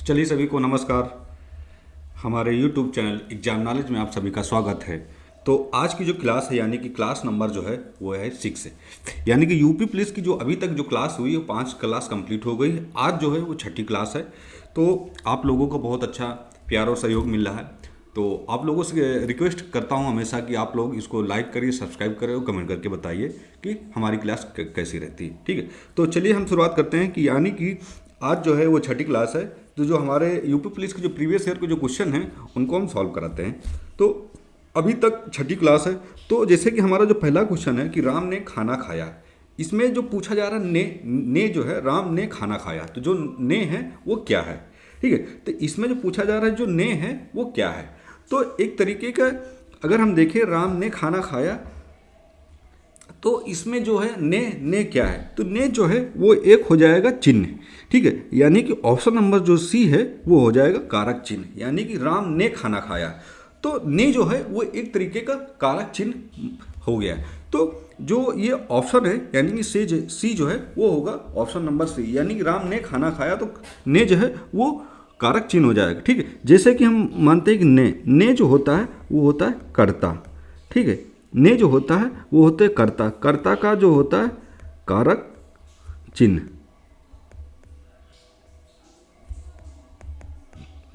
तो चलिए सभी को नमस्कार। हमारे YouTube चैनल एग्जाम नॉलेज में आप सभी का स्वागत है। तो आज की जो क्लास है यानी कि क्लास नंबर जो है वो है 6 है। यानी कि यूपी पुलिस की जो अभी तक जो क्लास हुई वो 5 क्लास कंप्लीट हो गई है। आज जो है वो छठी क्लास है। तो आप लोगों को बहुत अच्छा प्यार और सहयोग मिल रहा है। तो आप लोगों से रिक्वेस्ट करता हूं हमेशा कि आप लोग इसको लाइक करिए, सब्सक्राइब करें और कमेंट करके बताइए कि हमारी क्लास कैसी रहती है। ठीक है, तो चलिए हम शुरुआत करते हैं कि यानी कि आज जो है वो छठी क्लास है। तो जो हमारे यूपी पुलिस के जो प्रीवियस ईयर के जो क्वेश्चन हैं उनको हम सॉल्व कराते हैं। तो अभी तक छठी क्लास है। तो जैसे कि हमारा जो पहला क्वेश्चन है कि राम ने खाना खाया, इसमें जो पूछा जा रहा है ने जो है राम ने खाना खाया, तो जो ने है वो क्या है। ठीक है, तो इसमें जो पूछा जा रहा है जो ने है वो क्या है। तो एक तरीके का अगर हम देखें राम ने खाना खाया, तो इसमें जो है ने क्या है, तो ने जो है वो एक हो जाएगा चिन्ह। ठीक है, यानी कि ऑप्शन नंबर जो सी है वो हो जाएगा कारक चिन्ह, यानी कि राम ने खाना खाया। तो ने जो है वो एक तरीके का कारक चिन्ह हो गया। तो जो ये ऑप्शन है यानी कि सी जो है वो होगा ऑप्शन नंबर सी, यानी कि राम ने खाना खाया, तो ने जो है वो कारक चिन्ह हो जाएगा। ठीक है, जैसे कि हम मानते हैं कि ने जो होता है वो होता है कर्ता। ठीक है, ने जो होता है वो होते हैं कर्ता, कर्ता का जो होता है कारक चिन्ह।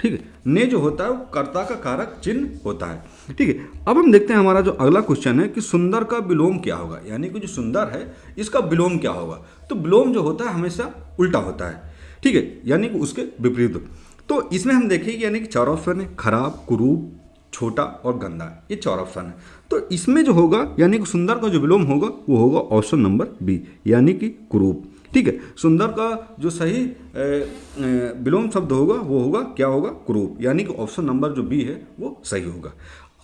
ठीक है, ने जो होता है वो कर्ता का कारक चिन्ह होता है। ठीक है, अब हम देखते हैं हमारा जो अगला क्वेश्चन है कि सुंदर का विलोम क्या होगा, यानी कि जो सुंदर है इसका विलोम क्या होगा। तो विलोम जो होता है हमेशा उल्टा होता है। ठीक है, यानी कि उसके विपरीत। तो इसमें हम देखेंगे यानी कि चार ऑप्शन है, खराब, कुरूप, छोटा और गंदा, ये चार ऑप्शन है। तो इसमें जो होगा यानी कि सुंदर का जो विलोम होगा वो होगा ऑप्शन नंबर बी, यानी कि कुरूप। ठीक है, सुंदर का जो सही विलोम शब्द होगा वो होगा क्या होगा, कुरूप, यानी कि ऑप्शन नंबर जो बी है वो सही होगा।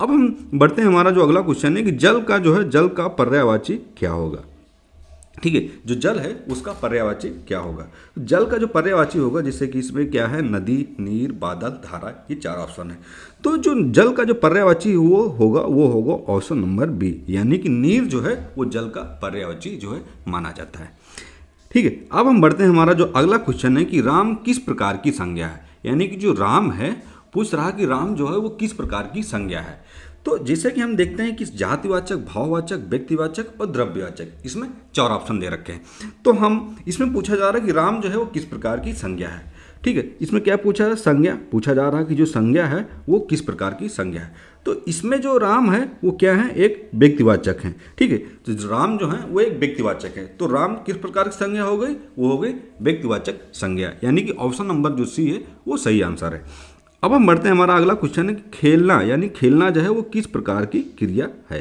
अब हम बढ़ते हैं, हमारा जो अगला क्वेश्चन है कि जल का जो है जल का पर्यायवाची क्या होगा। ठीक है, जो जल है उसका पर्यायवाची क्या होगा। जल का जो पर्यायवाची होगा, जैसे कि इसमें क्या है, नदी, नीर, बादल, धारा, ये चार ऑप्शन है। तो जो जल का जो पर्यायवाची वो होगा ऑप्शन नंबर बी, यानी कि नीर जो है वो जल का पर्यायवाची जो है माना जाता है। ठीक है, अब हम बढ़ते हैं, हमारा जो अगला क्वेश्चन है कि राम किस प्रकार की संज्ञा है, यानी कि जो राम है पूछ रहा कि राम जो है वो किस प्रकार की संज्ञा है। तो जैसे कि हम देखते हैं कि जातिवाचक, भाववाचक, व्यक्तिवाचक और द्रव्यवाचक, इसमें चार ऑप्शन दे रखे हैं। तो हम इसमें पूछा जा रहा है कि राम जो है वो किस प्रकार की संज्ञा है। ठीक है, इसमें क्या पूछा है, संज्ञा पूछा जा रहा है कि जो संज्ञा है वो किस प्रकार की संज्ञा है। तो इसमें जो राम है वो क्या है, एक व्यक्तिवाचक है। ठीक है, तो जो राम जो है वो एक व्यक्तिवाचक है। तो राम किस प्रकार की संज्ञा हो गई, वो हो गई व्यक्तिवाचक संज्ञा, यानी कि ऑप्शन नंबर जो सी है वो सही आंसर है। अब हम बढ़ते हैं, हमारा अगला क्वेश्चन है कि खेलना, यानी खेलना जो है वो किस प्रकार की क्रिया है।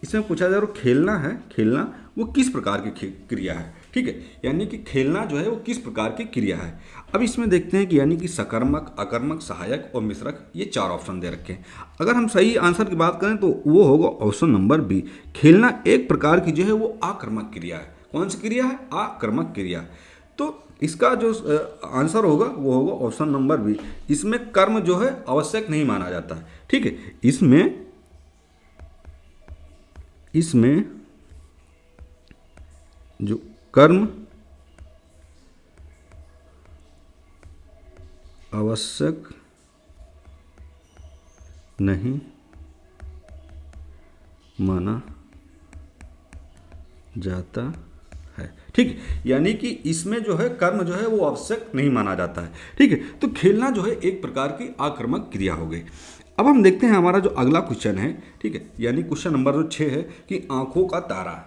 इसमें पूछा जा रहा है खेलना है, खेलना वो किस प्रकार की क्रिया है। ठीक है, यानी कि खेलना जो है वो किस प्रकार की क्रिया है। अब इसमें देखते हैं कि यानी कि सकर्मक, अकर्मक, सहायक और मिश्रक, ये चार ऑप्शन दे रखे हैं। अगर हम सही आंसर की बात करें तो वो होगा ऑप्शन नंबर बी, खेलना एक प्रकार की जो है वो आक्रामक क्रिया है। कौन सी क्रिया है, आक्रामक क्रिया। तो इसका जो आंसर होगा वो होगा ऑप्शन नंबर बी, इसमें कर्म जो है आवश्यक नहीं माना जाता है। ठीक है, इसमें जो कर्म आवश्यक नहीं माना जाता है। ठीक है, यानी कि इसमें जो है कर्म जो है वो आवश्यक नहीं माना जाता है। ठीक है, तो खेलना जो है एक प्रकार की आक्रामक क्रिया हो गई। अब हम देखते हैं हमारा जो अगला क्वेश्चन है, ठीक है, यानी क्वेश्चन नंबर जो 6 है कि आंखों का तारा।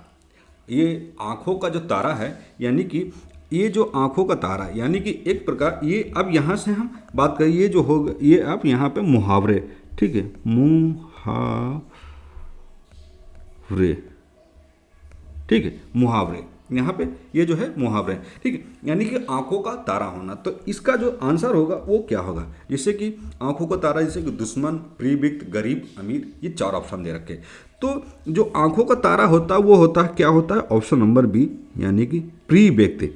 ये आंखों का जो तारा है, यानी कि ये जो आंखों का तारा, यानी कि एक प्रकार ये, अब यहाँ से हम बात करें, ये जो होगा ये अब यहाँ पे मुहावरे। ठीक है, मुहावरे। ठीक है, मुहावरे, यहाँ पे ये जो है मुहावरे। ठीक है, यानी कि आंखों का तारा होना। तो इसका जो आंसर होगा वो क्या होगा, जैसे कि आंखों का तारा, जैसे कि दुश्मन, प्रिय व्यक्ति, गरीब, अमीर, ये चार ऑप्शन दे रखे। तो जो आंखों का तारा होता है वो होता है क्या होता है, ऑप्शन नंबर बी, यानी कि प्रिय व्यक्ति।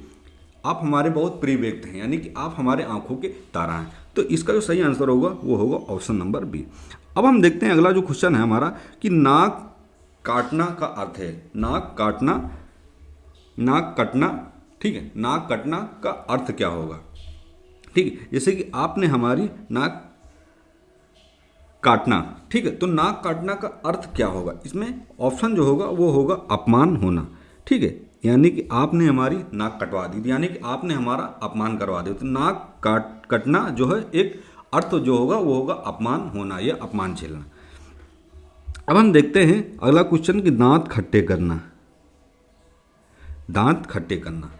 आप हमारे बहुत प्रिय व्यक्ति हैं, यानी कि आप हमारे आंखों के तारा हैं। तो इसका जो सही आंसर होगा वो होगा ऑप्शन नंबर बी। अब हम देखते हैं अगला जो क्वेश्चन है हमारा कि नाक काटना का अर्थ है, नाक काटना, नाक कटना। ठीक है, नाक कटना का अर्थ क्या होगा। ठीक है। जैसे कि आपने हमारी नाक काटना, ठीक है, तो नाक काटना का अर्थ क्या होगा, इसमें ऑप्शन जो होगा वो होगा अपमान होना, ठीक है, यानी कि आपने हमारी नाक कटवा दी, यानी कि आपने हमारा अपमान करवा दिया। तो नाक कटना जो है एक अर्थ जो होगा वो होगा अपमान होना या अपमान झेलना। अब हम देखते हैं अगला क्वेश्चन कि दांत खट्टे करना। दांत खट्टे करना,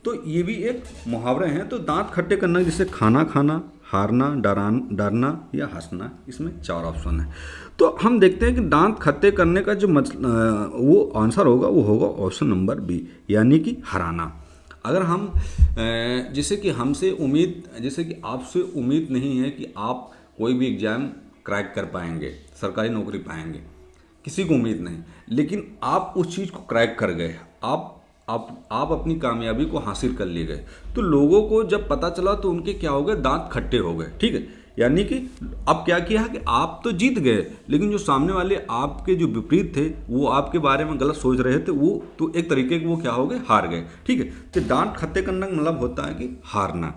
तो ये भी एक मुहावरे हैं। तो दांत खट्टे करना जैसे खाना खाना, हारना, डरना या हंसना, इसमें 4 ऑप्शन है। तो हम देखते हैं कि दांत खट्टे करने का जो वो आंसर होगा वो होगा ऑप्शन नंबर बी, यानी कि हराना। अगर हम जैसे कि हमसे उम्मीद, जैसे कि आपसे उम्मीद नहीं है कि आप कोई भी एग्ज़ाम क्रैक कर पाएंगे, सरकारी नौकरी पाएंगे, किसी को उम्मीद नहीं, लेकिन आप उस चीज़ को क्रैक कर गए, आप अपनी कामयाबी को हासिल कर लिए गए, तो लोगों को जब पता चला तो उनके क्या हो गए, दांत खट्टे हो गए, ठीक है। यानी कि अब क्या किया कि आप तो जीत गए, लेकिन जो सामने वाले आपके जो विपरीत थे वो आपके बारे में गलत सोच रहे थे, वो तो एक तरीके के वो क्या हो गए, हार गए, ठीक है। तो दांत खट्टे करना का मतलब होता है कि हारना।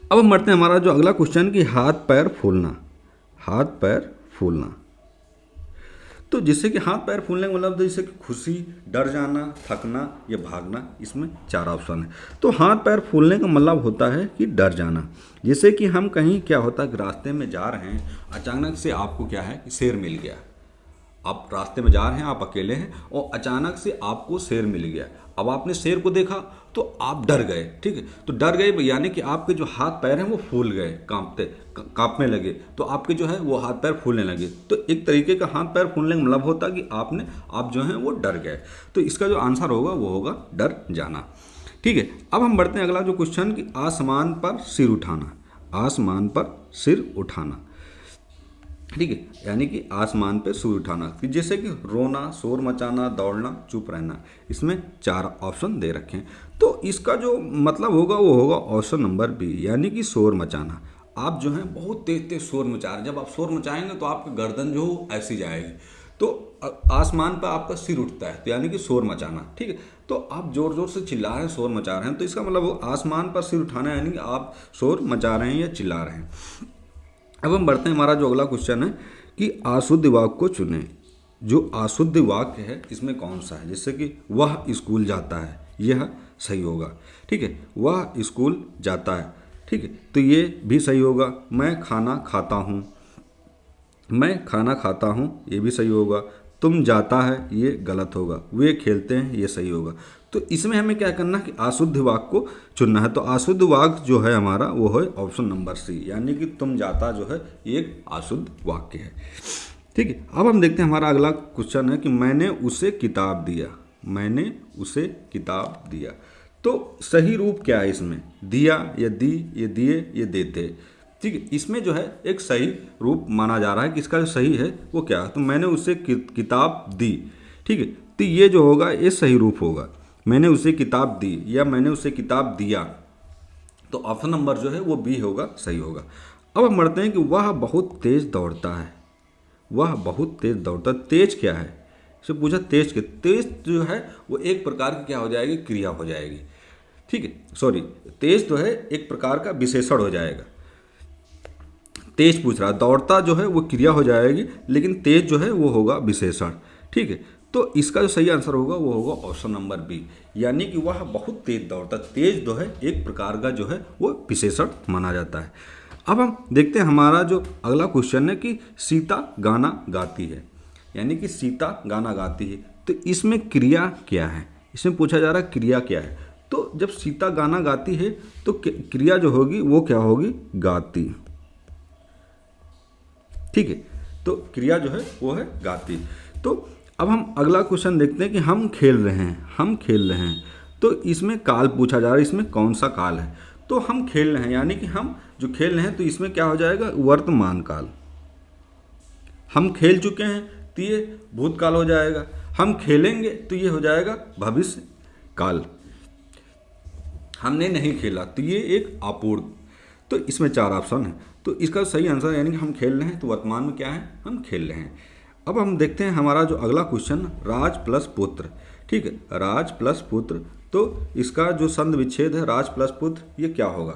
अब हम बढ़ते हैं हमारा जो अगला क्वेश्चन कि हाथ पैर फूलना। हाथ पैर फूलना, तो जिससे कि हाथ पैर फूलने का मतलब जैसे कि खुशी, डर जाना, थकना या भागना, इसमें 4 ऑप्शन है। तो हाथ पैर फूलने का मतलब होता है कि डर जाना। जैसे कि हम कहीं क्या होता है कि रास्ते में जा रहे हैं, अचानक से आपको क्या है कि शेर मिल गया। आप रास्ते में जा रहे हैं, आप अकेले हैं और अचानक से आपको शेर मिल गया। अब आपने शेर को देखा तो आप डर गए, ठीक है। तो डर गए यानी कि आपके जो हाथ पैर हैं वो फूल गए, कांपने लगे, तो आपके जो है वो हाथ पैर फूलने लगे। तो एक तरीके का हाथ पैर फूलने का मतलब होता है कि आप जो हैं वो डर गए। तो इसका जो आंसर होगा वो होगा डर जाना, ठीक है। अब हम बढ़ते हैं अगला जो क्वेश्चन कि आसमान पर सिर उठाना। आसमान पर सिर उठाना, ठीक है, यानी कि आसमान पे सिर उठाना, जैसे कि रोना, शोर मचाना, दौड़ना, चुप रहना, इसमें 4 ऑप्शन दे रखे हैं। तो इसका जो मतलब होगा वो होगा ऑप्शन नंबर बी, यानी कि शोर मचाना। आप जो हैं बहुत तेज तेज शोर मचा रहे हैं, जब आप शोर मचाएंगे तो आपकी गर्दन जो ऐसी जाएगी, तो आसमान पर आपका सिर उठता है, तो यानी कि शोर मचाना, ठीक है। तो आप जोर जोर से चिल्ला रहे हैं, शोर मचा रहे हैं, तो इसका मतलब वो आसमान पर सिर उठाना यानी कि आप शोर मचा रहे हैं या चिल्ला रहे हैं। अब हम बढ़ते हैं हमारा जो अगला क्वेश्चन है कि अशुद्ध वाक्य को चुनें। जो अशुद्ध वाक्य है इसमें कौन सा है, जैसे कि वह स्कूल जाता है, यह सही होगा, ठीक है। वह स्कूल जाता है, ठीक है, तो ये भी सही होगा। मैं खाना खाता हूँ, मैं खाना खाता हूँ, ये भी सही होगा। तुम जाता है, ये गलत होगा। वे खेलते हैं, ये सही होगा। तो इसमें हमें क्या करना है कि अशुद्ध वाक्य को चुनना है। तो अशुद्ध वाक्य जो है हमारा वो है ऑप्शन नंबर सी, यानी कि तुम जाता जो है ये एक अशुद्ध वाक्य है, ठीक है। अब हम देखते हैं हमारा अगला क्वेश्चन है कि मैंने उसे किताब दिया। मैंने उसे किताब दिया, तो सही रूप क्या है इसमें, दिया या दी, ये दिए ये देते, ठीक है। इसमें जो है एक सही रूप माना जा रहा है कि इसका जो सही है वो क्या है, तो मैंने उसे किताब दी, ठीक है। तो ये जो होगा ये सही रूप होगा, मैंने उसे किताब दी या मैंने उसे किताब दिया, तो ऑप्शन नंबर जो है वो बी होगा, सही होगा। अब हम बढ़ते हैं कि वह बहुत तेज दौड़ता है। वह बहुत तेज दौड़ता है, तेज क्या है, इसे पूछा तेज के, तेज जो है वो एक प्रकार की क्या हो जाएगी, क्रिया हो जाएगी, ठीक है। सॉरी, तेज तो है एक प्रकार का विशेषण हो जाएगा। तेज पूछ रहा है, दौड़ता जो है वो क्रिया हो जाएगी, लेकिन तेज जो है वो होगा विशेषण, ठीक है। तो इसका जो सही आंसर होगा वो होगा ऑप्शन नंबर बी, यानी कि वह बहुत तेज दौड़ता। तेज जो है एक प्रकार का जो है वो विशेषण माना जाता है। अब हम देखते हैं हमारा जो अगला क्वेश्चन है कि सीता गाना गाती है, यानी कि सीता गाना गाती है, तो इसमें क्रिया क्या है, इसमें पूछा जा रहा है क्रिया क्या है। तो जब सीता गाना गाती है तो क्रिया जो होगी वो क्या होगी, गाती, ठीक है। तो क्रिया जो है वो है गाती। तो अब हम अगला क्वेश्चन देखते हैं कि हम खेल रहे हैं। हम खेल रहे हैं, तो इसमें काल पूछा जा रहा है, इसमें कौन सा काल है, तो हम खेल रहे हैं यानी कि हम जो खेल रहे हैं, तो इसमें क्या हो जाएगा, वर्तमान काल। हम खेल चुके हैं तो ये भूतकाल हो जाएगा, हम खेलेंगे तो ये हो जाएगा भविष्य काल, हमने नहीं खेला तो ये एक अपूर्ण। तो इसमें 4 ऑप्शन है, तो इसका सही आंसर यानी कि हम खेल रहे हैं, तो वर्तमान में क्या है, हम खेल रहे हैं। अब हम देखते हैं हमारा जो अगला क्वेश्चन, राज प्लस पुत्र, ठीक है। राज प्लस पुत्र, तो इसका जो संधि विच्छेद है राज प्लस पुत्र, ये क्या होगा,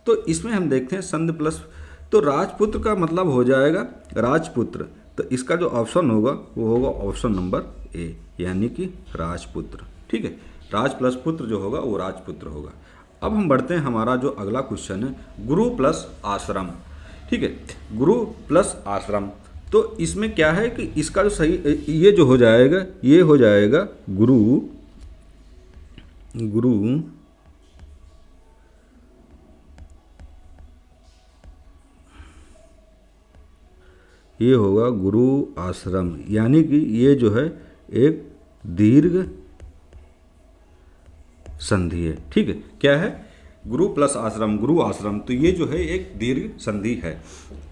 तो इसमें हम देखते हैं संध प्लस, तो राजपुत्र का मतलब हो जाएगा राजपुत्र, तो इसका जो ऑप्शन होगा वो होगा ऑप्शन नंबर ए, यानी कि राजपुत्र। ठीक है, राज प्लस पुत्र जो होगा वो राजपुत्र होगा। अब हम बढ़ते हैं, हमारा जो अगला क्वेश्चन है गुरु प्लस आश्रम। ठीक है, गुरु प्लस आश्रम, तो इसमें क्या है कि इसका जो सही, ये जो हो जाएगा ये हो जाएगा गुरु, गुरु ये होगा गुरु आश्रम, यानी कि ये जो है एक दीर्घ संधि है। ठीक है, क्या है, गुरु प्लस आश्रम, गुरु आश्रम, तो ये जो है एक दीर्घ संधि है।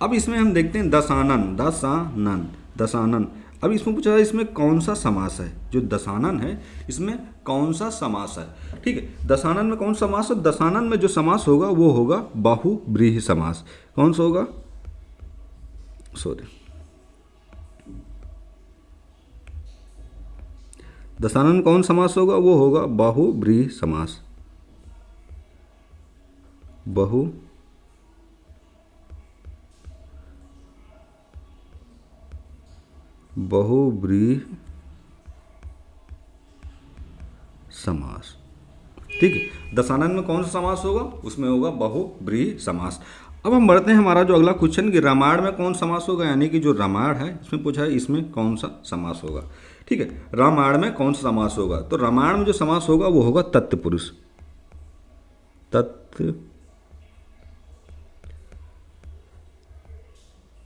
अब इसमें हम देखते हैं दशानन, दशानन, दशानन। अब इसमें पूछा है इसमें कौन सा समास है, जो दशानन है इसमें कौन सा समास है। ठीक है, दशानन में कौन सा समास है, दशानन में जो समास होगा वो होगा बहुव्रीहि समास। कौन सा होगा, सॉरी, दशानन कौन समास होगा, वो होगा बहुव्रीहि समास, बहुव्रीहि समास। ठीक है, दशानन में कौन सा समास होगा, उसमें होगा बहुव्रीहि समास। अब हम बढ़ते हैं, हमारा जो अगला क्वेश्चन कि रामायण में कौन समास होगा, यानी कि जो रामायण है इसमें पूछा है इसमें कौन सा समास होगा। ठीक है, रामायण में कौन सा समास होगा, तो रामायण में जो समास होगा वो होगा तत्पुरुष,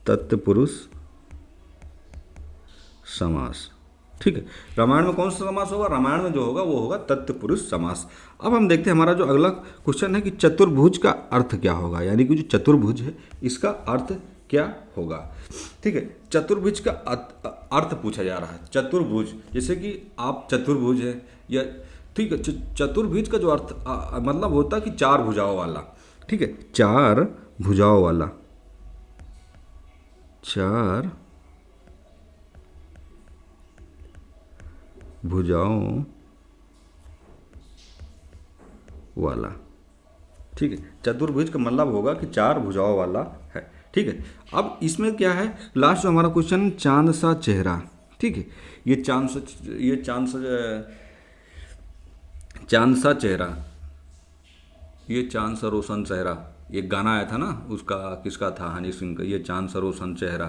तत्पुरुष समास। ठीक है, रामायण में कौन सा समास होगा, रामायण में जो होगा वो होगा तत्पुरुष समास। अब हम देखते हैं, हमारा जो अगला क्वेश्चन है कि चतुर्भुज का अर्थ क्या होगा, यानी कि जो चतुर्भुज है इसका अर्थ क्या होगा। ठीक है, चतुर्भुज का अर्थ पूछा जा रहा है। चतुर्भुज जैसे कि आप चतुर्भुज है या, ठीक है, चतुर्भुज का जो अर्थ मतलब होता है कि चार भुजाओं वाला। ठीक है, चार भुजाओं वाला, चार भुजाओं वाला। ठीक है, चतुर्भुज का मतलब होगा कि चार भुजाओं वाला है। ठीक है, अब इसमें क्या है, लास्ट जो हमारा क्वेश्चन चांद सा चेहरा। ठीक है, ये चांद सा चेहरा, ये चांद सा रोशन चेहरा, ये गाना आया था ना, उसका किसका था, हनी सिंह का, ये चांद सा रोशन चेहरा।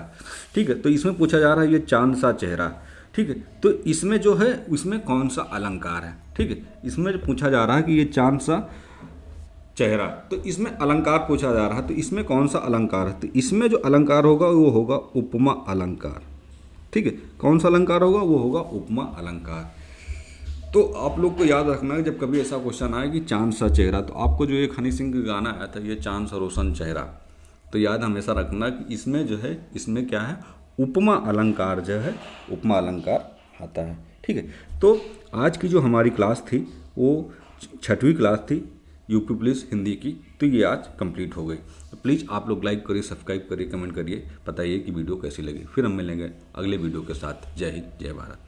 ठीक है, तो इसमें पूछा जा रहा है ये चांद सा चेहरा। ठीक है, तो इसमें जो है इसमें कौन सा अलंकार है। ठीक है, इसमें जो पूछा जा रहा है कि ये चांद सा चेहरा, तो इसमें अलंकार पूछा जा रहा है, तो इसमें कौन सा अलंकार है, तो इसमें जो अलंकार होगा वो होगा उपमा अलंकार। ठीक है, कौन सा अलंकार होगा, वो होगा उपमा अलंकार। तो आप लोग को याद रखना है जब कभी ऐसा क्वेश्चन आए कि चांद सा चेहरा, तो आपको जो एक हनी सिंह का गाना आया था ये चांद सा रोशन चेहरा, तो याद हमेशा रखना कि इसमें जो है इसमें क्या है, उपमा अलंकार जो है, उपमा अलंकार आता है। ठीक है, तो आज की जो हमारी क्लास थी वो 6वीं क्लास थी यूपी पुलिस हिंदी की, तो ये आज कंप्लीट हो गई। तो प्लीज़ आप लोग लाइक करिए, सब्सक्राइब करिए, कमेंट करिए, बताइए कि वीडियो कैसी लगी। फिर हम मिलेंगे अगले वीडियो के साथ। जय हिंद, जय भारत।